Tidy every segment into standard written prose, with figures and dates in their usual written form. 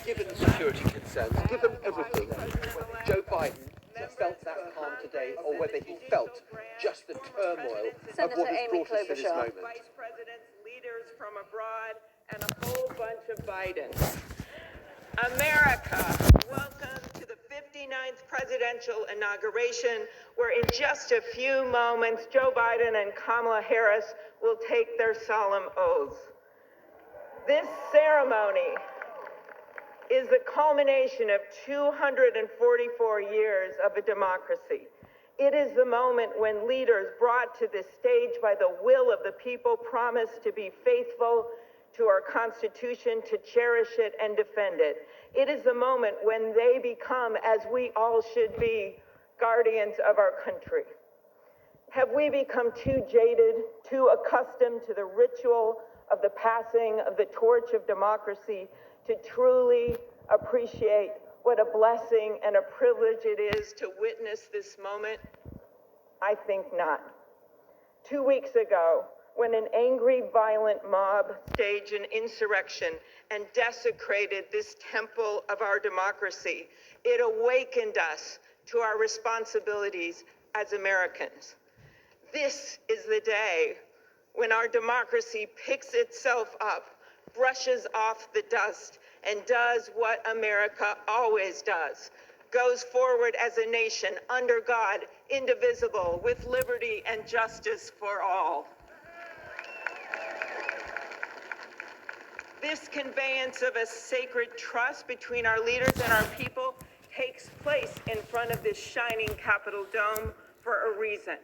given the security concerns, given everything, Joe Biden felt that calm today, or whether he felt just the turmoil of what has brought us to this moment. Vice presidents, leaders from abroad, and a whole bunch of Biden. America, welcome to the 59th presidential inauguration, where in just a few moments, Joe Biden and Kamala Harris will take their solemn oaths. This ceremony is the culmination of 244 years of a democracy. It is the moment when leaders brought to this stage by the will of the people promise to be faithful to our Constitution, to cherish it and defend it. It is the moment when they become, as we all should be, guardians of our country. Have we become too jaded, too accustomed to the ritual of the passing of the torch of democracy to truly appreciate what a blessing and a privilege it is to witness this moment? I think not. 2 weeks ago, when an angry, violent mob staged an insurrection and desecrated this temple of our democracy, it awakened us to our responsibilities as Americans. This is the day when our democracy picks itself up, brushes off the dust, and does what America always does: goes forward as a nation under God, indivisible, with liberty and justice for all. This conveyance of a sacred trust between our leaders and our people takes place in front of this shining Capitol dome for a reason.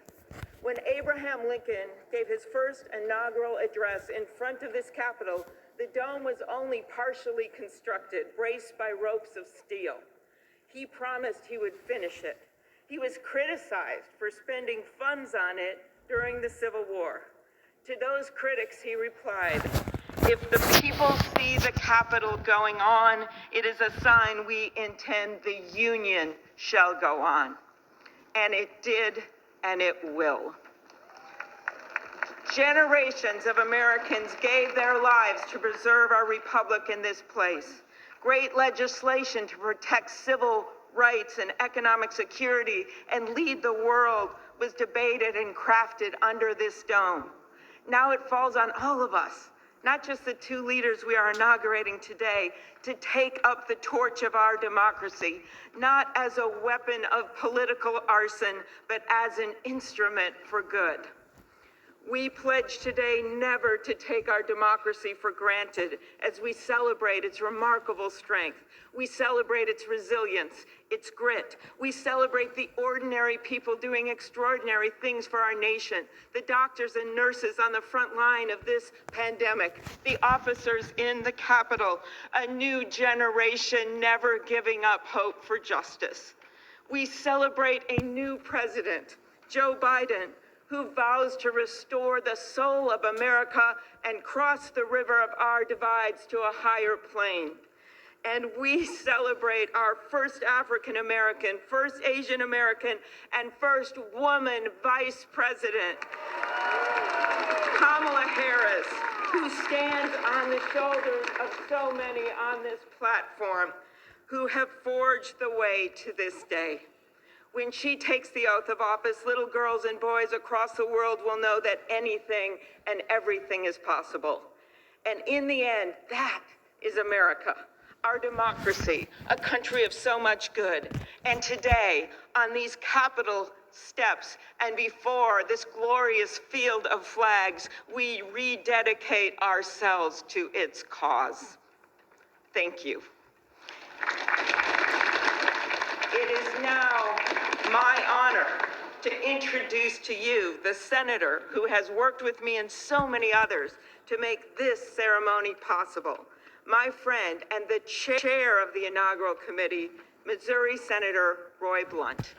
When Abraham Lincoln gave his first inaugural address in front of this Capitol, the dome was only partially constructed, braced by ropes of steel. He promised he would finish it. He was criticized for spending funds on it during the Civil War. To those critics, he replied, "If the people see the Capitol going on, it is a sign we intend the Union shall go on." And it did, and it will. Generations of Americans gave their lives to preserve our republic in this place. Great legislation to protect civil rights and economic security and lead the world was debated and crafted under this dome. Now it falls on all of us, not just the two leaders we are inaugurating today, to take up the torch of our democracy, not as a weapon of political arson, but as an instrument for good. We pledge today never to take our democracy for granted as we celebrate its remarkable strength. We celebrate its resilience, its grit. We celebrate the ordinary people doing extraordinary things for our nation, the doctors and nurses on the front line of this pandemic, the officers in the Capitol, a new generation never giving up hope for justice. We celebrate a new president, Joe Biden, who vows to restore the soul of America and cross the river of our divides to a higher plane. And we celebrate our first African American, first Asian American, and first woman vice president, Kamala Harris, who stands on the shoulders of so many on this platform who have forged the way to this day. When she takes the oath of office, little girls and boys across the world will know that anything and everything is possible. And in the end, that is America, our democracy, a country of so much good. And today, on these Capitol steps and before this glorious field of flags, we rededicate ourselves to its cause. Thank you. It is now my honor to introduce to you the senator who has worked with me and so many others to make this ceremony possible, my friend and the chair of the inaugural committee, Missouri Senator Roy Blunt.